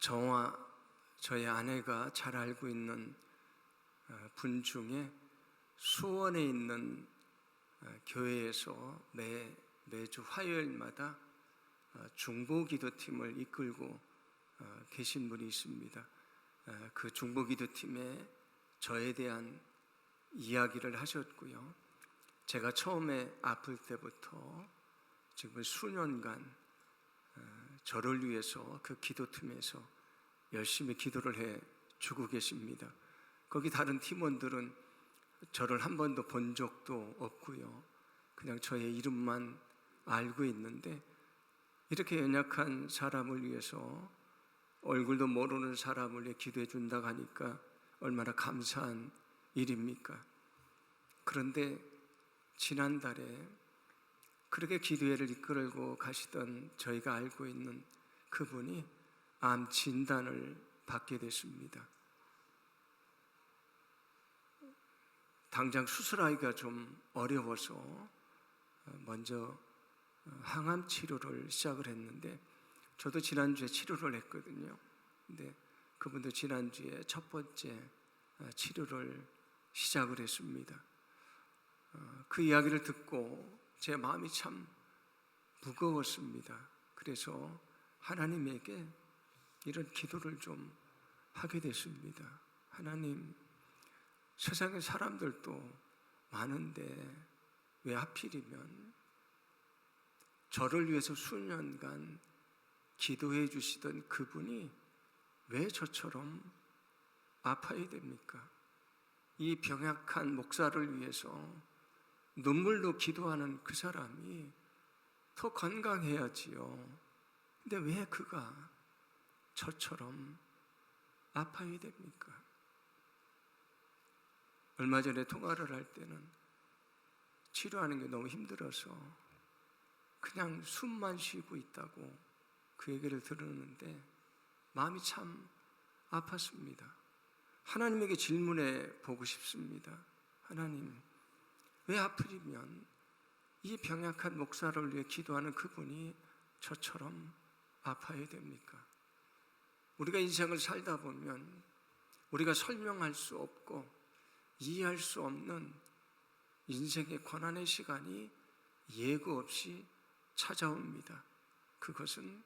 저와 저희 아내가 잘 알고 있는 분 중에 수원에 있는 교회에서 매주 화요일마다 중보기도팀을 이끌고 계신 분이 있습니다. 그 중보기도팀에 저에 대한 이야기를 하셨고요. 제가 처음에 아플 때부터 지금 수년간 저를 위해서 그 기도팀에서 열심히 기도를 해 주고 계십니다. 거기 다른 팀원들은 저를 한 번도 본 적도 없고요. 그냥 저의 이름만 알고 있는데, 이렇게 연약한 사람을 위해서, 얼굴도 모르는 사람을 위해 기도해 준다고 하니까 얼마나 감사한 일입니까? 그런데 지난달에 그렇게 기도회를 이끌고 가시던 저희가 알고 있는 그분이 암 진단을 받게 됐습니다. 당장 수술하기가 좀 어려워서 먼저 항암 치료를 시작을 했는데, 저도 지난주에 치료를 했거든요. 근데 그분도 지난주에 첫 번째 치료를 시작을 했습니다. 그 이야기를 듣고 제 마음이 참 무거웠습니다. 그래서 하나님에게 이런 기도를 좀 하게 됐습니다. 하나님, 세상에 사람들도 많은데 왜 하필이면 저를 위해서 수년간 기도해 주시던 그분이 왜 저처럼 아파야 됩니까? 이 병약한 목사를 위해서 눈물로 기도하는 그 사람이 더 건강해야지요. 근데 왜 그가 저처럼 아파야 됩니까? 얼마 전에 통화를 할 때는 치료하는 게 너무 힘들어서 그냥 숨만 쉬고 있다고 그 얘기를 들었는데 마음이 참 아팠습니다. 하나님에게 질문해 보고 싶습니다. 하나님, 왜 하필이면 이 병약한 목사를 위해 기도하는 그분이 저처럼 아파야 됩니까? 우리가 인생을 살다 보면 우리가 설명할 수 없고 이해할 수 없는 인생의 고난의 시간이 예고 없이 찾아옵니다. 그것은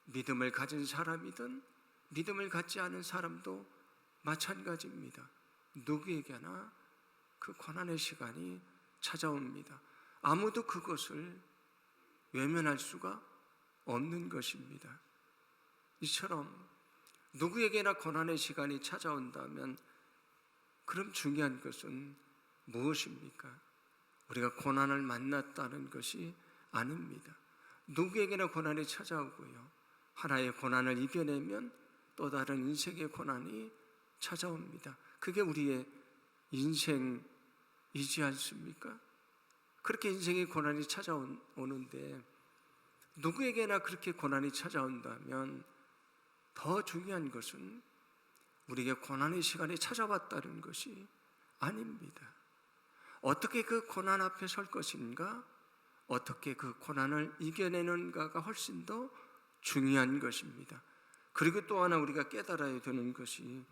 믿음을 가진 사람이든 믿음을 갖지 않은 사람도 마찬가지입니다. 누구에게나 그 고난의 시간이 찾아옵니다. 아무도 그것을 외면할 수가 없는 것입니다. 이처럼 누구에게나 고난의 시간이 찾아온다면 그럼 중요한 것은 무엇입니까? 우리가 고난을 만났다는 것이 아닙니다. 누구에게나 고난이 찾아오고요, 하나의 고난을 이겨내면 또 다른 인생의 고난이 찾아옵니다. 그게 우리의 인생이지 않습니까? 그렇게 인생의 고난이 찾아오는데 누구에게나 그렇게 고난이 찾아온다면 더 중요한 것은 우리에게 고난의 시간이 찾아왔다는 것이 아닙니다. 어떻게 그 고난 앞에 설 것인가, 어떻게 그 고난을 이겨내는가가 훨씬 더 중요한 것입니다. 그리고 또 하나 우리가 깨달아야 되는 것이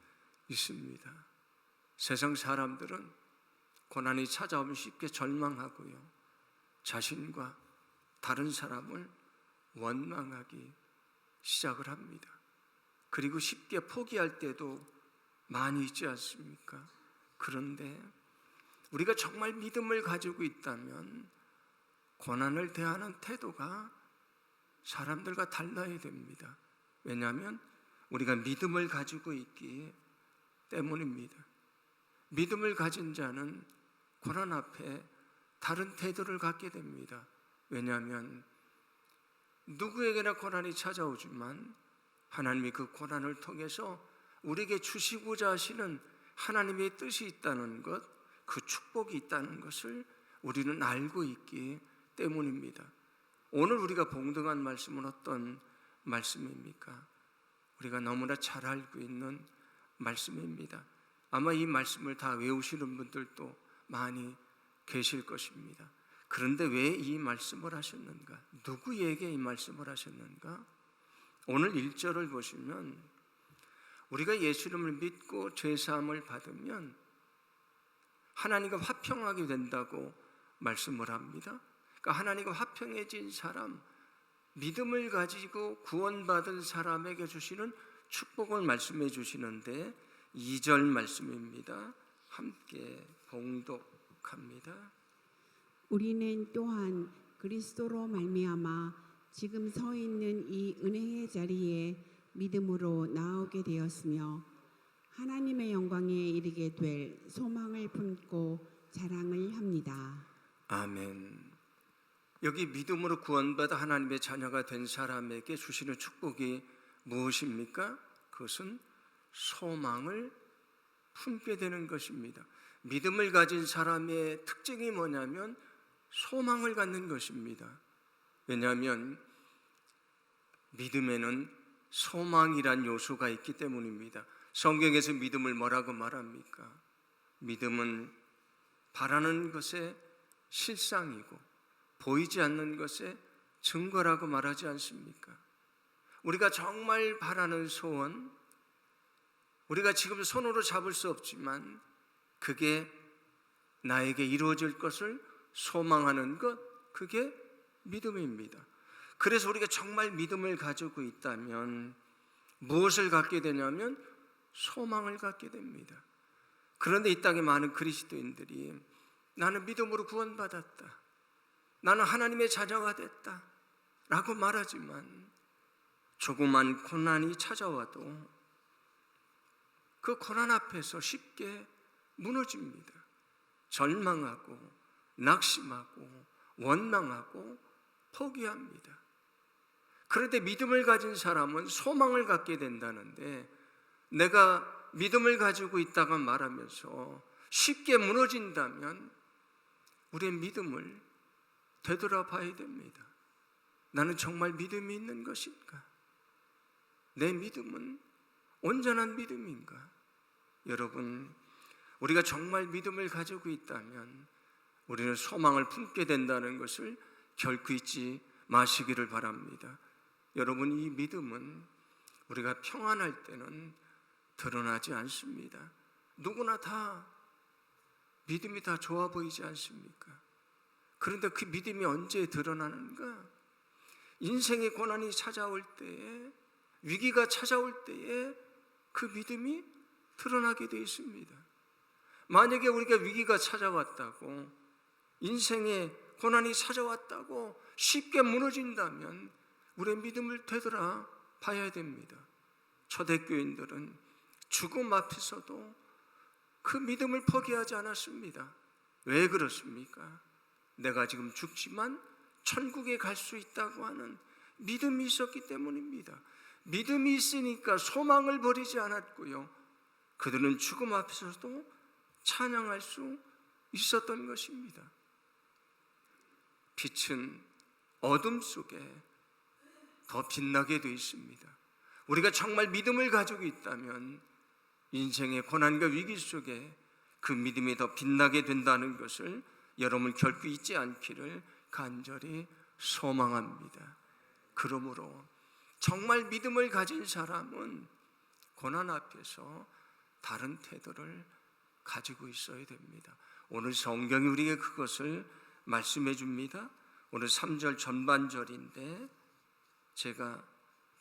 있습니다. 세상 사람들은 고난이 찾아오면 쉽게 절망하고요, 자신과 다른 사람을 원망하기 시작을 합니다. 그리고 쉽게 포기할 때도 많이 있지 않습니까? 그런데 우리가 정말 믿음을 가지고 있다면 고난을 대하는 태도가 사람들과 달라야 됩니다. 왜냐하면 우리가 믿음을 가지고 있기 때문입니다. 믿음을 가진 자는 고난 앞에 다른 태도를 갖게 됩니다. 왜냐하면 누구에게나 고난이 찾아오지만 하나님이 그 고난을 통해서 우리에게 주시고자 하시는 하나님의 뜻이 있다는 것, 그 축복이 있다는 것을 우리는 알고 있기 때문입니다. 오늘 우리가 봉독한 말씀은 어떤 말씀입니까? 우리가 너무나 잘 알고 있는 말씀입니다. 아마 이 말씀을 다 외우시는 분들도 많이 계실 것입니다. 그런데 왜 이 말씀을 하셨는가? 누구에게 이 말씀을 하셨는가? 오늘 1절을 보시면 우리가 예수님을 믿고 죄사함을 받으면 하나님과 화평하게 된다고 말씀을 합니다. 그러니까 하나님과 화평해진 사람, 믿음을 가지고 구원받은 사람에게 주시는 축복을 말씀해 주시는데 2절 말씀입니다. 함께 봉독합니다. 우리는 또한 그리스도로 말미암아 지금 서 있는 이 은혜의 자리에 믿음으로 나오게 되었으며 하나님의 영광에 이르게 될 소망을 품고 자랑을 합니다. 아멘. 여기 믿음으로 구원받아 하나님의 자녀가 된 사람에게 주시는 축복이 무엇입니까? 그것은 소망을 품게 되는 것입니다. 믿음을 가진 사람의 특징이 뭐냐면 소망을 갖는 것입니다. 왜냐하면 믿음에는 소망이란 요소가 있기 때문입니다. 성경에서 믿음을 뭐라고 말합니까? 믿음은 바라는 것의 실상이고 보이지 않는 것의 증거라고 말하지 않습니까? 우리가 정말 바라는 소원, 우리가 지금 손으로 잡을 수 없지만 그게 나에게 이루어질 것을 소망하는 것, 그게 믿음입니다. 그래서 우리가 정말 믿음을 가지고 있다면 무엇을 갖게 되냐면 소망을 갖게 됩니다. 그런데 이 땅에 많은 그리스도인들이 나는 믿음으로 구원받았다, 나는 하나님의 자녀가 됐다 라고 말하지만 조그만 고난이 찾아와도 그 고난 앞에서 쉽게 무너집니다. 절망하고 낙심하고 원망하고 포기합니다. 그런데 믿음을 가진 사람은 소망을 갖게 된다는데, 내가 믿음을 가지고 있다가 말하면서 쉽게 무너진다면 우리의 믿음을 되돌아봐야 됩니다. 나는 정말 믿음이 있는 것인가? 내 믿음은 온전한 믿음인가? 여러분, 우리가 정말 믿음을 가지고 있다면 우리는 소망을 품게 된다는 것을 결코 잊지 마시기를 바랍니다. 여러분, 이 믿음은 우리가 평안할 때는 드러나지 않습니다. 누구나 다 믿음이 다 좋아 보이지 않습니까? 그런데 그 믿음이 언제 드러나는가? 인생의 고난이 찾아올 때에, 위기가 찾아올 때에 그 믿음이 드러나게 되어 있습니다. 만약에 우리가 위기가 찾아왔다고, 인생의 고난이 찾아왔다고 쉽게 무너진다면 우리의 믿음을 되돌아 봐야 됩니다. 초대교인들은 죽음 앞에서도 그 믿음을 포기하지 않았습니다. 왜 그렇습니까? 내가 지금 죽지만 천국에 갈 수 있다고 하는 믿음이 있었기 때문입니다. 믿음이 있으니까 소망을 버리지 않았고요, 그들은 죽음 앞에서도 찬양할 수 있었던 것입니다. 빛은 어둠 속에 더 빛나게 되어 있습니다. 우리가 정말 믿음을 가지고 있다면 인생의 고난과 위기 속에 그 믿음이 더 빛나게 된다는 것을 여러분 결코 잊지 않기를 간절히 소망합니다. 그러므로 정말 믿음을 가진 사람은 고난 앞에서 다른 태도를 가지고 있어야 됩니다. 오늘 성경이 우리에게 그것을 말씀해 줍니다. 오늘 3절 전반절인데 제가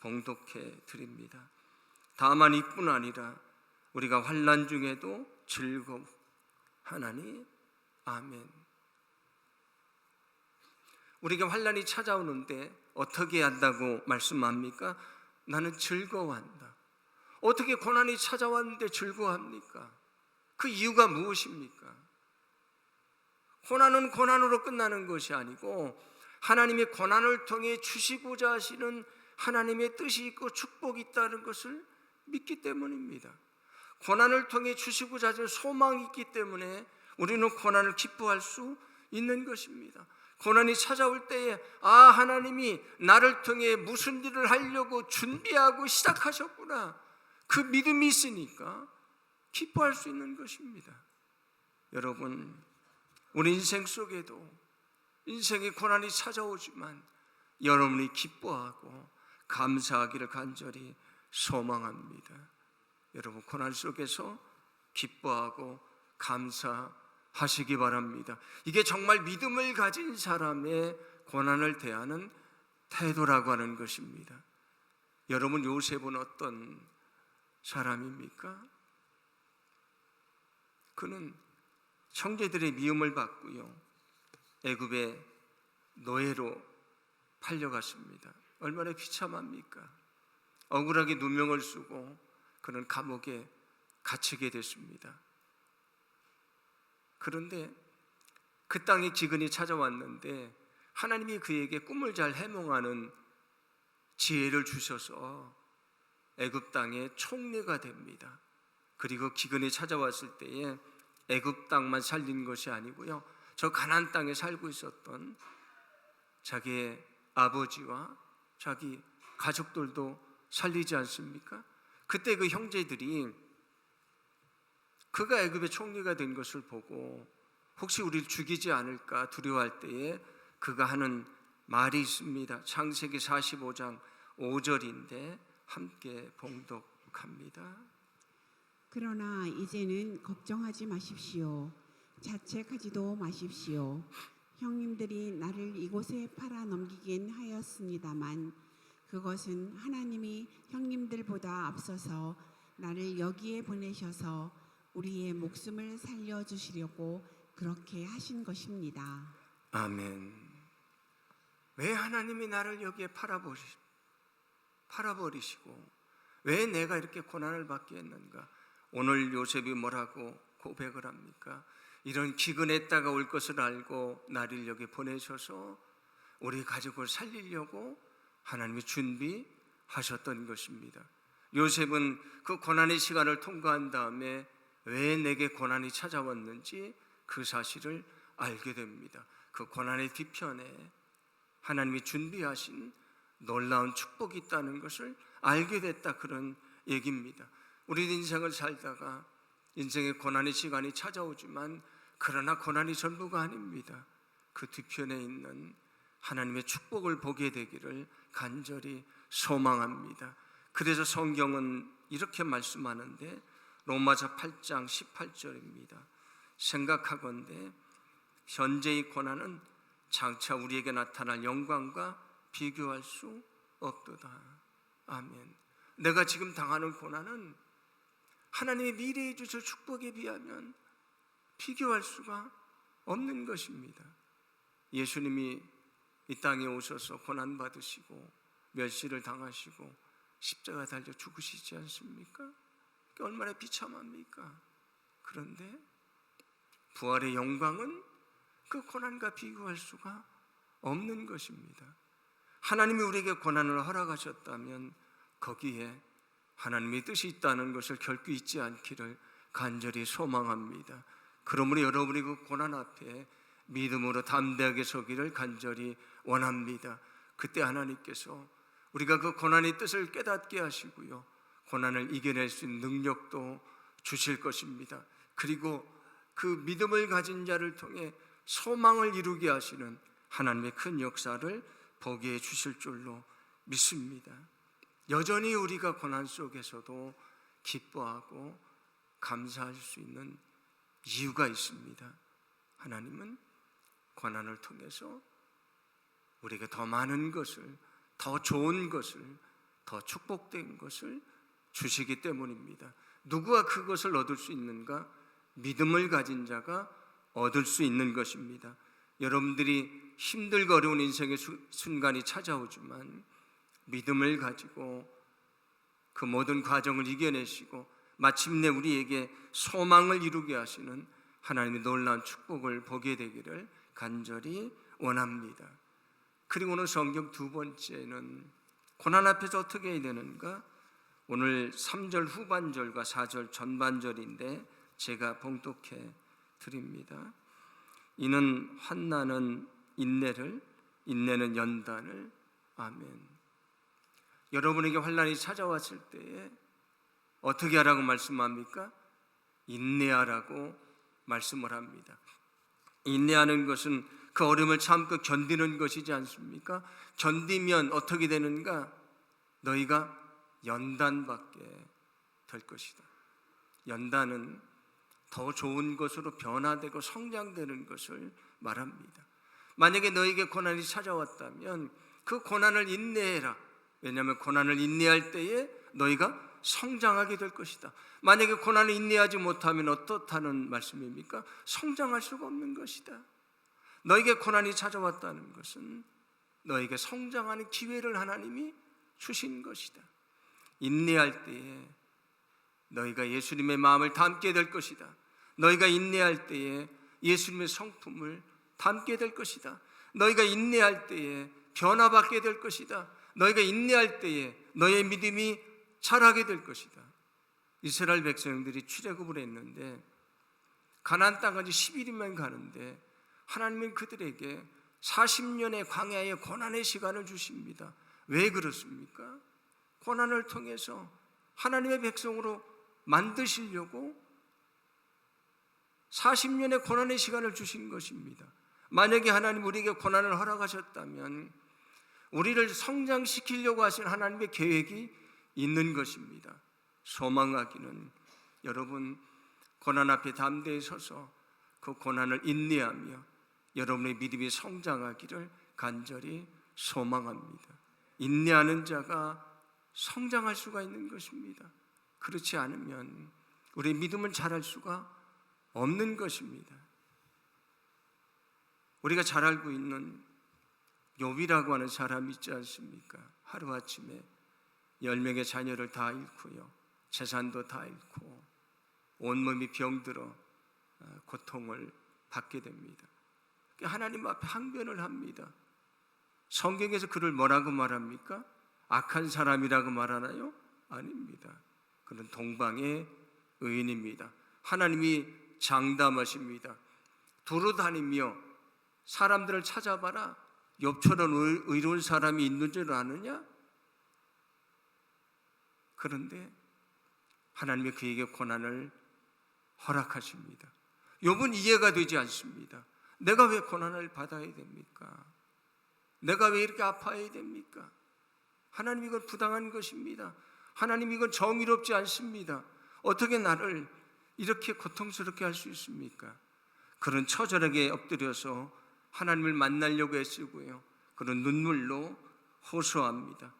봉독해 드립니다. 다만 이뿐 아니라 우리가 환난 중에도 즐거워하나니. 아멘. 우리에게 환난이 찾아오는데 어떻게 한다고 말씀합니까? 나는 즐거워한다. 어떻게 고난이 찾아왔는데 즐거워합니까? 그 이유가 무엇입니까? 고난은 고난으로 끝나는 것이 아니고 하나님의 고난을 통해 주시고자 하시는 하나님의 뜻이 있고 축복이 있다는 것을 믿기 때문입니다. 고난을 통해 주시고자 하시는 소망이 있기 때문에 우리는 고난을 기뻐할 수 있는 것입니다. 고난이 찾아올 때에 하나님이 나를 통해 무슨 일을 하려고 준비하고 시작하셨구나, 그 믿음이 있으니까 기뻐할 수 있는 것입니다. 여러분, 우리 인생 속에도 인생의 고난이 찾아오지만 여러분이 기뻐하고 감사하기를 간절히 소망합니다. 여러분 고난 속에서 기뻐하고 감사하시기 바랍니다. 이게 정말 믿음을 가진 사람의 고난을 대하는 태도라고 하는 것입니다. 여러분 요셉은 어떤 사람입니까? 그는 형제들의 미움을 받고요, 애굽의 노예로 팔려갔습니다. 얼마나 비참합니까? 억울하게 누명을 쓰고 그는 감옥에 갇히게 됐습니다. 그런데 그 땅에 기근이 찾아왔는데 하나님이 그에게 꿈을 잘 해몽하는 지혜를 주셔서 애굽 땅의 총리가 됩니다. 그리고 기근이 찾아왔을 때에 애굽 땅만 살린 것이 아니고요, 저 가나안 땅에 살고 있었던 자기의 아버지와 자기 가족들도 살리지 않습니까? 그때 그 형제들이 그가 애굽의 총리가 된 것을 보고 혹시 우리를 죽이지 않을까 두려워할 때에 그가 하는 말이 있습니다. 창세기 45장 5절인데 함께 봉독합니다. 그러나 이제는 걱정하지 마십시오. 자책하지도 마십시오. 형님들이 나를 이곳에 팔아 넘기긴 하였습니다만 그것은 하나님이 형님들보다 앞서서 나를 여기에 보내셔서 우리의 목숨을 살려주시려고 그렇게 하신 것입니다. 아멘. 왜 하나님이 나를 여기에 팔아버리시고 왜 내가 이렇게 고난을 받게 했는가? 오늘 요셉이 뭐라고 고백을 합니까? 이런 기근에 따가 올 것을 알고 나를 여기 보내셔서 우리 가족을 살리려고 하나님이 준비하셨던 것입니다. 요셉은 그 고난의 시간을 통과한 다음에 왜 내게 고난이 찾아왔는지 그 사실을 알게 됩니다. 그 고난의 뒤편에 하나님이 준비하신 놀라운 축복이 있다는 것을 알게 됐다, 그런 얘기입니다. 우리 인생을 살다가 인생의 고난의 시간이 찾아오지만 그러나 고난이 전부가 아닙니다. 그 뒤편에 있는 하나님의 축복을 보게 되기를 간절히 소망합니다. 그래서 성경은 이렇게 말씀하는데 로마서 8장 18절입니다. 생각하건대 현재의 고난은 장차 우리에게 나타날 영광과 비교할 수 없도다. 아멘. 내가 지금 당하는 고난은 하나님의 미래에 주실 축복에 비하면 비교할 수가 없는 것입니다. 예수님이 이 땅에 오셔서 고난 받으시고 멸시를 당하시고 십자가 달려 죽으시지 않습니까? 얼마나 비참합니까? 그런데 부활의 영광은 그 고난과 비교할 수가 없는 것입니다. 하나님이 우리에게 고난을 허락하셨다면 거기에 하나님의 뜻이 있다는 것을 결코 잊지 않기를 간절히 소망합니다. 그러므로 여러분이 그 고난 앞에 믿음으로 담대하게 서기를 간절히 원합니다. 그때 하나님께서 우리가 그 고난의 뜻을 깨닫게 하시고요, 고난을 이겨낼 수 있는 능력도 주실 것입니다. 그리고 그 믿음을 가진 자를 통해 소망을 이루게 하시는 하나님의 큰 역사를 보게 해 주실 줄로 믿습니다. 여전히 우리가 고난 속에서도 기뻐하고 감사할 수 있는 이유가 있습니다. 하나님은 고난을 통해서 우리에게 더 많은 것을, 더 좋은 것을, 더 축복된 것을 주시기 때문입니다. 누구가 그것을 얻을 수 있는가? 믿음을 가진 자가 얻을 수 있는 것입니다. 여러분들이 힘들고 어려운 인생의 순간이 찾아오지만 믿음을 가지고 그 모든 과정을 이겨내시고 마침내 우리에게 소망을 이루게 하시는 하나님의 놀라운 축복을 보게 되기를 간절히 원합니다. 그리고 오늘 성경 두 번째는 고난 앞에서 어떻게 해야 되는가? 오늘 3절 후반절과 4절 전반절인데 제가 봉독해 드립니다. 이는 환난은 인내를, 인내는 연단을. 아멘. 여러분에게 환난이 찾아왔을 때에 어떻게 하라고 말씀합니까? 인내하라고 말씀을 합니다. 인내하는 것은 그 어려움을 참고 견디는 것이지 않습니까? 견디면 어떻게 되는가? 너희가 연단받게 될 것이다. 연단은 더 좋은 것으로 변화되고 성장되는 것을 말합니다. 만약에 너에게 고난이 찾아왔다면 그 고난을 인내해라. 왜냐하면 고난을 인내할 때에 너희가 성장하게 될 것이다. 만약에 고난을 인내하지 못하면 어떻다는 말씀입니까? 성장할 수가 없는 것이다. 너에게 고난이 찾아왔다는 것은 너에게 성장하는 기회를 하나님이 주신 것이다. 인내할 때에 너희가 예수님의 마음을 담게 될 것이다. 너희가 인내할 때에 예수님의 성품을 담게 될 것이다. 너희가 인내할 때에 변화받게 될 것이다. 너희가 인내할 때에 너의 믿음이 자라게 될 것이다. 이스라엘 백성들이 출애굽을 했는데 가나안 땅까지 10일이면 가는데 하나님은 그들에게 40년의 광야의 고난의 시간을 주십니다. 왜 그렇습니까? 고난을 통해서 하나님의 백성으로 만드시려고 40년의 고난의 시간을 주신 것입니다. 만약에 하나님 우리에게 고난을 허락하셨다면 우리를 성장시키려고 하신 하나님의 계획이 있는 것입니다. 소망하기는 여러분 고난 앞에 담대히 서서 그 고난을 인내하며 여러분의 믿음이 성장하기를 간절히 소망합니다. 인내하는 자가 성장할 수가 있는 것입니다. 그렇지 않으면 우리의 믿음은 자랄 수가 없는 것입니다. 우리가 잘 알고 있는 욥이라고 하는 사람이 있지 않습니까? 하루아침에 10명의 자녀를 다 잃고요, 재산도 다 잃고 온몸이 병들어 고통을 받게 됩니다. 하나님 앞에 항변을 합니다. 성경에서 그를 뭐라고 말합니까? 악한 사람이라고 말하나요? 아닙니다. 그는 동방의 의인입니다. 하나님이 장담하십니다. 두루 다니며 사람들을 찾아봐라. 욥처럼 의로운 사람이 있는 줄 아느냐? 그런데 하나님이 그에게 고난을 허락하십니다. 욥은 이해가 되지 않습니다. 내가 왜 고난을 받아야 됩니까? 내가 왜 이렇게 아파야 됩니까? 하나님, 이건 부당한 것입니다. 하나님, 이건 정의롭지 않습니다. 어떻게 나를 이렇게 고통스럽게 할 수 있습니까? 그런 처절하게 엎드려서 하나님을 만나려고 애쓰고요, 그런 눈물로 호소합니다.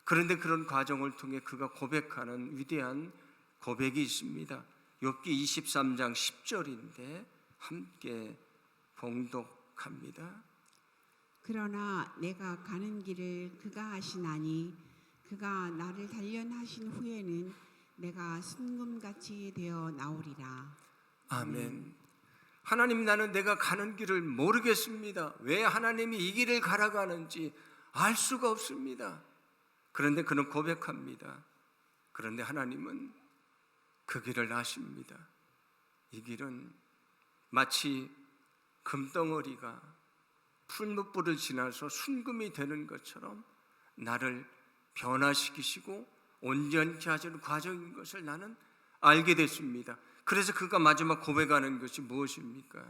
그런데 그런 과정을 통해 그가 고백하는 위대한 고백이 있습니다. 욥기 23장 10절인데 함께 봉독합니다. 그러나 내가 가는 길을 그가 아시나니 그가 나를 단련하신 후에는 내가 순금같이 되어 나오리라. 아멘. 하나님, 나는 내가 가는 길을 모르겠습니다. 왜 하나님이 이 길을 가라고 하는지 알 수가 없습니다. 그런데 그는 고백합니다. 그런데 하나님은 그 길을 아십니다. 이 길은 마치 금덩어리가 풀무불을 지나서 순금이 되는 것처럼 나를 변화시키시고 온전케 하시는 과정인 것을 나는 알게 됐습니다. 그래서 그가 마지막 고백하는 것이 무엇입니까?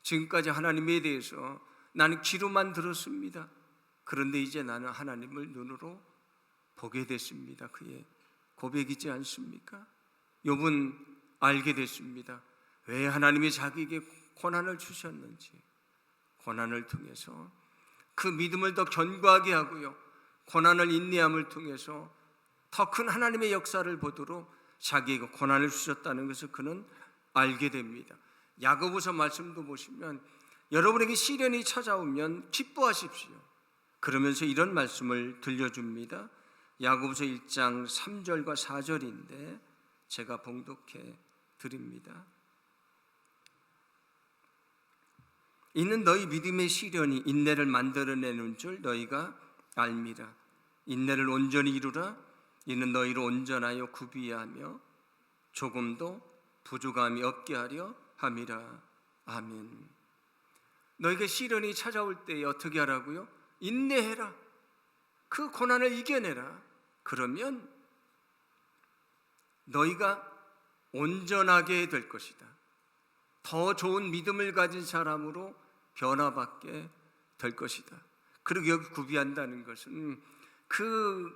지금까지 하나님에 대해서 나는 귀로만 들었습니다. 그런데 이제 나는 하나님을 눈으로 보게 됐습니다. 그의 고백이지 않습니까? 욥은 알게 됐습니다. 왜 하나님이 자기에게 고난을 주셨는지, 고난을 통해서 그 믿음을 더 견고하게 하고요, 고난을 인내함을 통해서 더 큰 하나님의 역사를 보도록 자기에게 고난을 주셨다는 것을 그는 알게 됩니다. 야고보서 말씀도 보시면 여러분에게 시련이 찾아오면 기뻐하십시오. 그러면서 이런 말씀을 들려줍니다. 야고보서 1장 3절과 4절인데 제가 봉독해 드립니다. 이는 너희 믿음의 시련이 인내를 만들어내는 줄 너희가 알미라. 인내를 온전히 이루라. 이는 너희를 온전하여 구비하며 조금도 부족함이 없게 하려 함이라. 아멘. 너희가 시련이 찾아올 때에 어떻게 하라고요? 인내해라. 그 고난을 이겨내라. 그러면 너희가 온전하게 될 것이다. 더 좋은 믿음을 가진 사람으로 변화받게 될 것이다. 그리고 여기 구비한다는 것은 그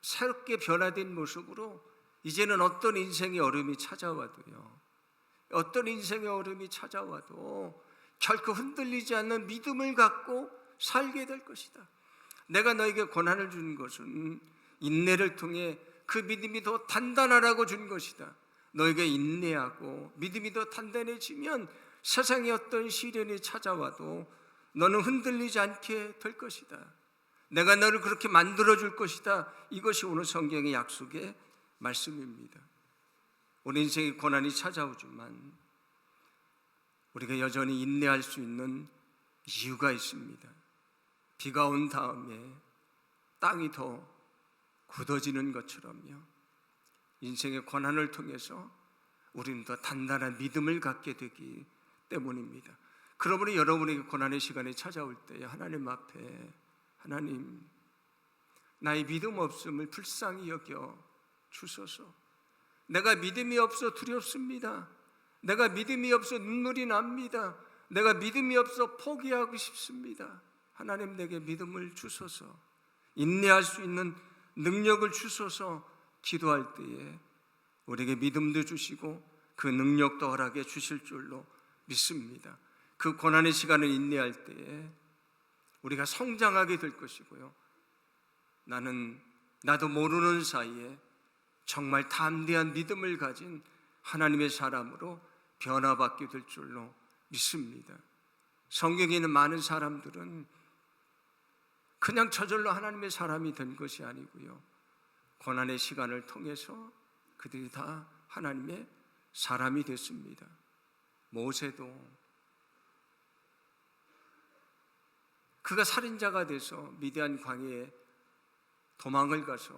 새롭게 변화된 모습으로 이제는 어떤 인생의 어려움이 찾아와도요, 어떤 인생의 어려움이 찾아와도 결코 흔들리지 않는 믿음을 갖고 살게 될 것이다. 내가 너에게 고난을 준 것은 인내를 통해 그 믿음이 더 단단하라고 준 것이다. 너에게 인내하고 믿음이 더 단단해지면 세상에 어떤 시련이 찾아와도 너는 흔들리지 않게 될 것이다. 내가 너를 그렇게 만들어줄 것이다. 이것이 오늘 성경의 약속의 말씀입니다. 우리 인생에 고난이 찾아오지만 우리가 여전히 인내할 수 있는 이유가 있습니다. 비가 온 다음에 땅이 더 굳어지는 것처럼요, 인생의 고난을 통해서 우리는 더 단단한 믿음을 갖게 되기 때문입니다. 그러므로 여러분에게 고난의 시간이 찾아올 때 하나님 앞에, 하나님, 나의 믿음 없음을 불쌍히 여겨 주소서. 내가 믿음이 없어 두렵습니다. 내가 믿음이 없어 눈물이 납니다. 내가 믿음이 없어 포기하고 싶습니다. 하나님, 내게 믿음을 주소서. 인내할 수 있는 능력을 주소서. 기도할 때에 우리에게 믿음도 주시고 그 능력도 허락해 주실 줄로 믿습니다. 그 고난의 시간을 인내할 때에 우리가 성장하게 될 것이고요, 나도 모르는 사이에 정말 담대한 믿음을 가진 하나님의 사람으로 변화받게 될 줄로 믿습니다. 성경에 있는 많은 사람들은 그냥 저절로 하나님의 사람이 된 것이 아니고요, 고난의 시간을 통해서 그들이 다 하나님의 사람이 됐습니다. 모세도 그가 살인자가 돼서 미디안 광야에 도망을 가서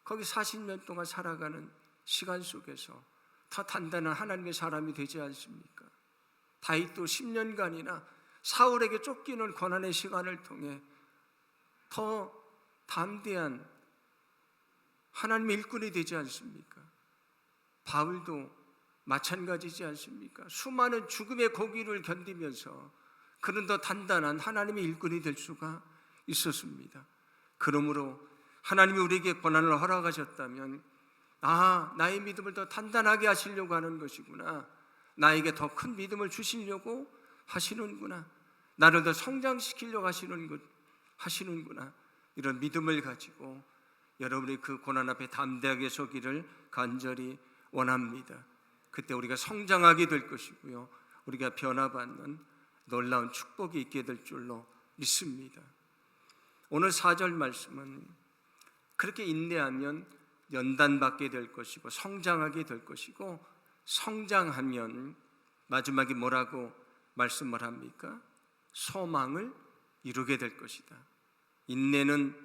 거기 40년 동안 살아가는 시간 속에서 더 단단한 하나님의 사람이 되지 않습니까? 다윗도 10년간이나 사울에게 쫓기는 고난의 시간을 통해 더 담대한 하나님의 일꾼이 되지 않습니까? 바울도 마찬가지지 않습니까? 수많은 죽음의 고기를 견디면서 그는 더 단단한 하나님의 일꾼이 될 수가 있었습니다. 그러므로 하나님이 우리에게 고난을 허락하셨다면, 나의 믿음을 더 단단하게 하시려고 하는 것이구나, 나에게 더 큰 믿음을 주시려고 하시는구나, 나를 더 성장시키려고 하시는구나, 이런 믿음을 가지고 여러분이 그 고난 앞에 담대하게 서기를 간절히 원합니다. 그때 우리가 성장하게 될 것이고요, 우리가 변화받는 놀라운 축복이 있게 될 줄로 믿습니다. 오늘 4절 말씀은 그렇게 인내하면 연단받게 될 것이고 성장하게 될 것이고, 성장하면 마지막에 뭐라고 말씀을 합니까? 소망을 이루게 될 것이다. 인내는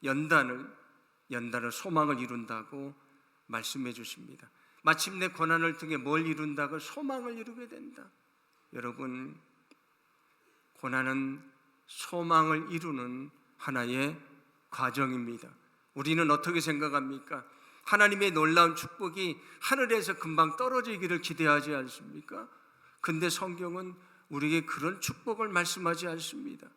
연단을 소망을 이룬다고 말씀해 주십니다. 마침내 고난을 통해 뭘 이룬다고? 소망을 이루게 된다. 여러분, 고난은 소망을 이루는 하나의 과정입니다. 우리는 어떻게 생각합니까? 하나님의 놀라운 축복이 하늘에서 금방 떨어지기를 기대하지 않습니까? 근데 성경은 우리에게 그런 축복을 말씀하지 않습니다.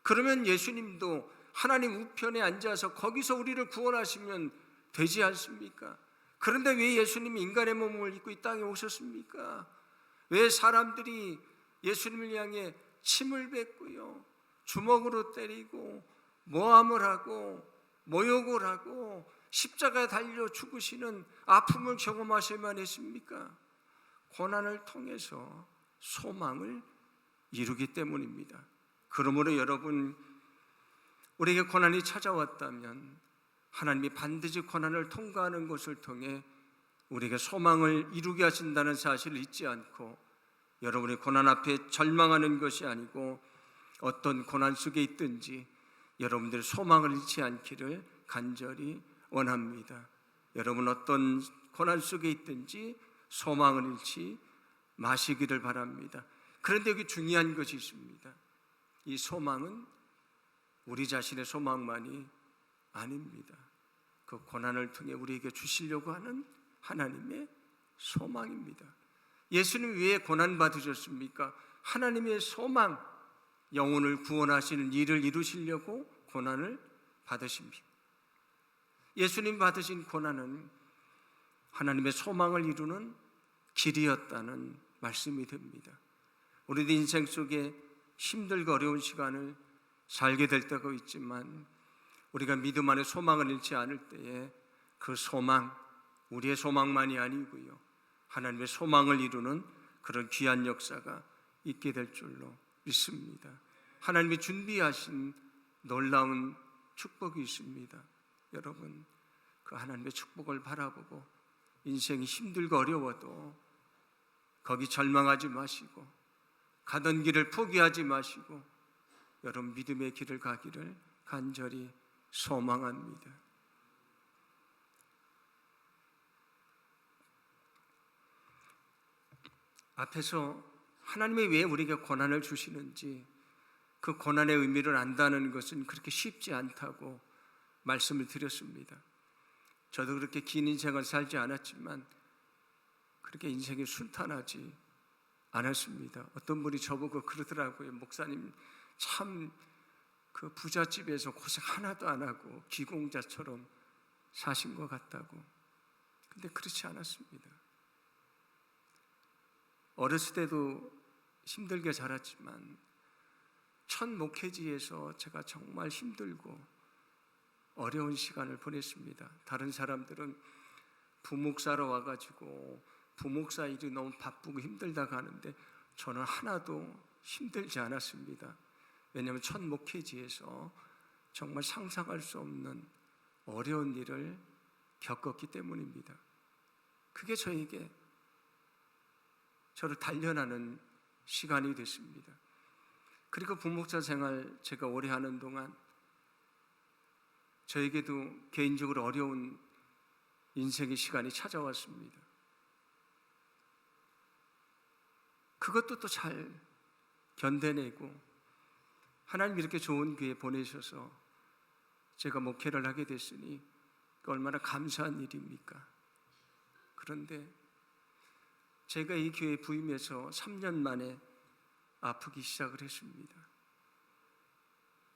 그러면 예수님도 하나님 우편에 앉아서 거기서 우리를 구원하시면 되지 않습니까? 그런데 왜 예수님이 인간의 몸을 입고 이 땅에 오셨습니까? 왜 사람들이 예수님을 향해 침을 뱉고요, 주먹으로 때리고 모함을 하고 모욕을 하고 십자가에 달려 죽으시는 아픔을 경험하셔야만 했습니까? 고난을 통해서 소망을 이루기 때문입니다. 그러므로 여러분, 우리에게 고난이 찾아왔다면 하나님이 반드시 고난을 통과하는 것을 통해 우리에게 소망을 이루게 하신다는 사실을 잊지 않고, 여러분이 고난 앞에 절망하는 것이 아니고 어떤 고난 속에 있든지 여러분들의 소망을 잃지 않기를 간절히 원합니다. 여러분, 어떤 고난 속에 있든지 소망을 잃지 마시기를 바랍니다. 그런데 여기 중요한 것이 있습니다. 이 소망은 우리 자신의 소망만이 아닙니다. 그 고난을 통해 우리에게 주시려고 하는 하나님의 소망입니다. 예수님 왜 고난 받으셨습니까? 하나님의 소망, 영혼을 구원하시는 일을 이루시려고 고난을 받으십니다. 예수님 받으신 고난은 하나님의 소망을 이루는 길이었다는 말씀이 됩니다. 우리도 인생 속에 힘들고 어려운 시간을 살게 될 때가 있지만 우리가 믿음 안에 소망을 잃지 않을 때에 그 소망, 우리의 소망만이 아니고요, 하나님의 소망을 이루는 그런 귀한 역사가 있게 될 줄로 믿습니다. 하나님이 준비하신 놀라운 축복이 있습니다. 여러분, 그 하나님의 축복을 바라보고 인생이 힘들고 어려워도 거기 절망하지 마시고 가던 길을 포기하지 마시고 여러분 믿음의 길을 가기를 간절히 소망합니다. 앞에서 하나님이 왜 우리에게 고난을 주시는지, 그 고난의 의미를 안다는 것은 그렇게 쉽지 않다고 말씀을 드렸습니다. 저도 그렇게 긴 인생을 살지 않았지만 그렇게 인생이 순탄하지 않았습니다. 어떤 분이 저보고 그러더라고요. 목사님 참 그 부잣집에서 고생 하나도 안 하고 기공자처럼 사신 것 같다고. 근데 그렇지 않았습니다. 어렸을 때도 힘들게 자랐지만 첫 목회지에서 제가 정말 힘들고 어려운 시간을 보냈습니다. 다른 사람들은 부목사로 와가지고 부목사 일이 너무 바쁘고 힘들다고 하는데 저는 하나도 힘들지 않았습니다. 왜냐하면 첫 목회지에서 정말 상상할 수 없는 어려운 일을 겪었기 때문입니다. 그게 저에게 저를 단련하는 시간이 됐습니다. 그리고 부목사 생활 제가 오래 하는 동안 저에게도 개인적으로 어려운 인생의 시간이 찾아왔습니다. 그것도 또 잘 견뎌내고 하나님 이렇게 좋은 교회 보내셔서 제가 목회를 하게 됐으니 얼마나 감사한 일입니까? 그런데 제가 이 교회에 부임해서 3년 만에 아프기 시작을 했습니다.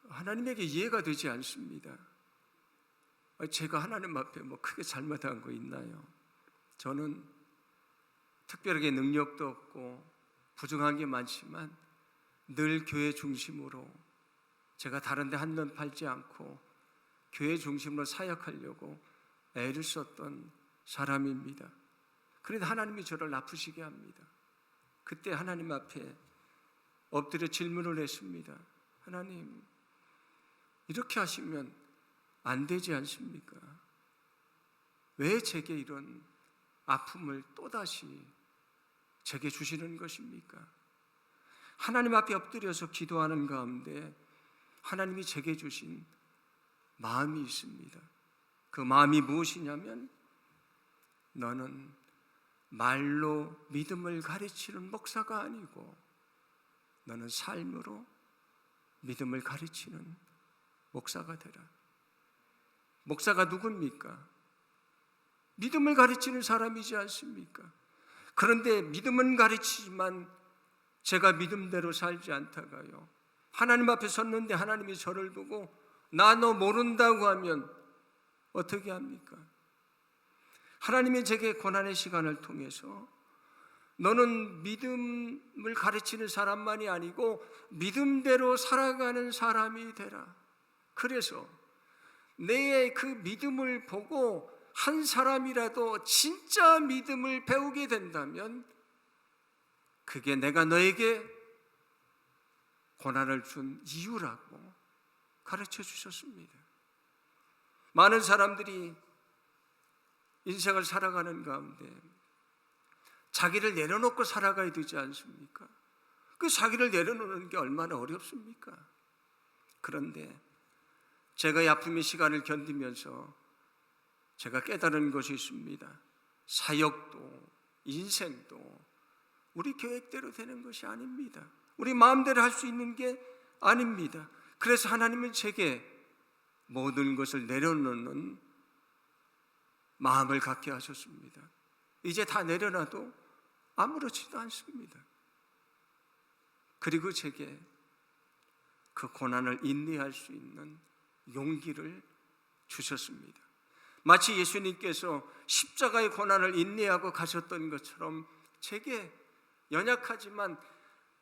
하나님에게 이해가 되지 않습니다. 제가 하나님 앞에 뭐 크게 잘못한 거 있나요? 저는 특별하게 능력도 없고 부족한 게 많지만 늘 교회 중심으로 제가 다른 데 한눈 팔지 않고 교회 중심으로 사역하려고 애를 썼던 사람입니다. 그런데 하나님이 저를 아프시게 합니다. 그때 하나님 앞에 엎드려 질문을 했습니다. 하나님, 이렇게 하시면 안 되지 않습니까? 왜 제게 이런 아픔을 또다시 제게 주시는 것입니까? 하나님 앞에 엎드려서 기도하는 가운데 하나님이 제게 주신 마음이 있습니다. 그 마음이 무엇이냐면 너는 말로 믿음을 가르치는 목사가 아니고 너는 삶으로 믿음을 가르치는 목사가 되라. 목사가 누굽니까? 믿음을 가르치는 사람이지 않습니까? 그런데 믿음은 가르치지만 제가 믿음대로 살지 않다가요, 하나님 앞에 섰는데 하나님이 저를 보고 나 너 모른다고 하면 어떻게 합니까? 하나님이 제게 고난의 시간을 통해서 너는 믿음을 가르치는 사람만이 아니고 믿음대로 살아가는 사람이 되라. 그래서 내 그 믿음을 보고 한 사람이라도 진짜 믿음을 배우게 된다면 그게 내가 너에게 고난을 준 이유라고 가르쳐 주셨습니다. 많은 사람들이 인생을 살아가는 가운데 자기를 내려놓고 살아가야 되지 않습니까? 그 자기를 내려놓는 게 얼마나 어렵습니까? 그런데 제가 이 아픔의 시간을 견디면서 제가 깨달은 것이 있습니다. 사역도 인생도 우리 계획대로 되는 것이 아닙니다. 우리 마음대로 할 수 있는 게 아닙니다. 그래서 하나님은 제게 모든 것을 내려놓는 마음을 갖게 하셨습니다. 이제 다 내려놔도 아무렇지도 않습니다. 그리고 제게 그 고난을 인내할 수 있는 용기를 주셨습니다. 마치 예수님께서 십자가의 고난을 인내하고 가셨던 것처럼 제게 연약하지만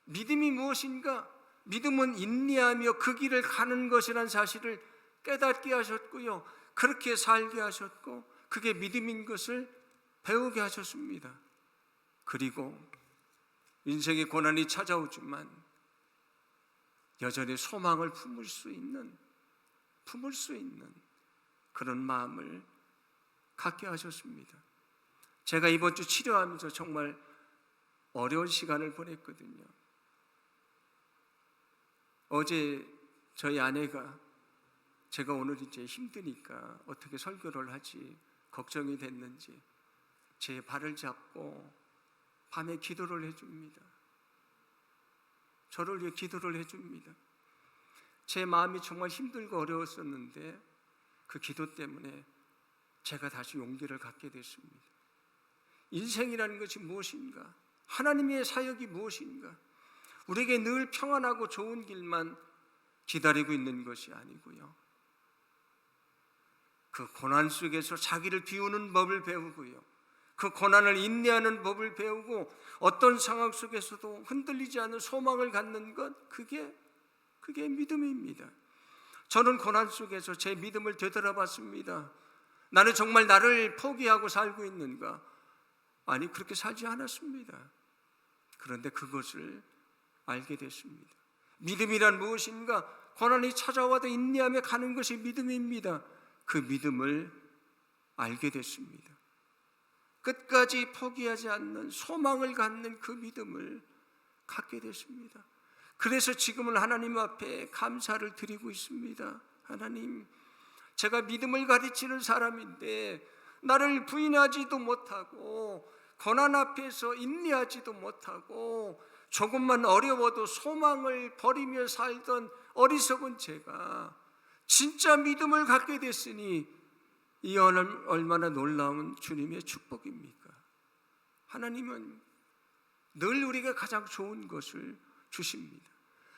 믿음이 무엇인가? 믿음은 인내하며 그 길을 가는 것이라는 사실을 깨닫게 하셨고요, 그렇게 살게 하셨고, 그게 믿음인 것을 배우게 하셨습니다. 그리고 인생의 고난이 찾아오지만 여전히 소망을 품을 수 있는 그런 마음을 갖게 하셨습니다. 제가 이번 주 치료하면서 정말 어려운 시간을 보냈거든요. 어제 저희 아내가 제가 오늘 이제 힘드니까 어떻게 설교를 하지 걱정이 됐는지 제 발을 잡고 밤에 기도를 해줍니다. 저를 위해 기도를 해줍니다. 제 마음이 정말 힘들고 어려웠었는데 그 기도 때문에 제가 다시 용기를 갖게 됐습니다. 인생이라는 것이 무엇인가? 하나님의 사역이 무엇인가? 우리에게 늘 평안하고 좋은 길만 기다리고 있는 것이 아니고요, 그 고난 속에서 자기를 비우는 법을 배우고요, 그 고난을 인내하는 법을 배우고 어떤 상황 속에서도 흔들리지 않는 소망을 갖는 것, 그게 믿음입니다. 저는 고난 속에서 제 믿음을 되돌아봤습니다. 나는 정말 나를 포기하고 살고 있는가? 아니, 그렇게 살지 않았습니다. 그런데 그것을 알게 됐습니다. 믿음이란 무엇인가? 고난이 찾아와도 인내하며 가는 것이 믿음입니다. 그 믿음을 알게 됐습니다. 끝까지 포기하지 않는 소망을 갖는 그 믿음을 갖게 됐습니다. 그래서 지금은 하나님 앞에 감사를 드리고 있습니다. 하나님, 제가 믿음을 가르치는 사람인데 나를 부인하지도 못하고 고난 앞에서 인내하지도 못하고 조금만 어려워도 소망을 버리며 살던 어리석은 제가 진짜 믿음을 갖게 됐으니 이 얼마나 놀라운 주님의 축복입니까? 하나님은 늘 우리에게 가장 좋은 것을 주십니다.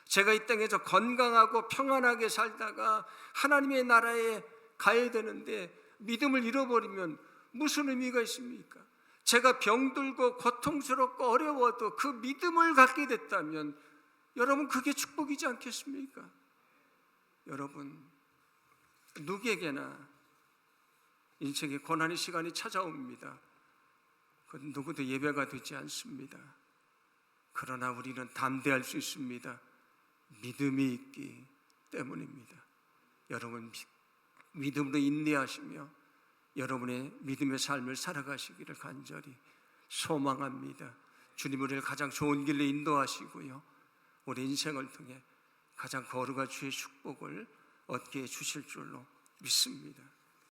제가 이 땅에서 건강하고 평안하게 살다가 하나님의 나라에 가야 되는데 믿음을 잃어버리면 무슨 의미가 있습니까? 제가 병들고 고통스럽고 어려워도 그 믿음을 갖게 됐다면 여러분, 그게 축복이지 않겠습니까? 여러분, 누구에게나 인생의 고난의 시간이 찾아옵니다. 그건 누구도 예배가 되지 않습니다. 그러나 우리는 담대할 수 있습니다. 믿음이 있기 때문입니다. 여러분, 믿음으로 인내하시며 여러분의 믿음의 삶을 살아가시기를 간절히 소망합니다. 주님 우리를 가장 좋은 길로 인도하시고요, 우리 인생을 통해 가장 거룩한 주의 축복을 얻게 해주실 줄로 믿습니다.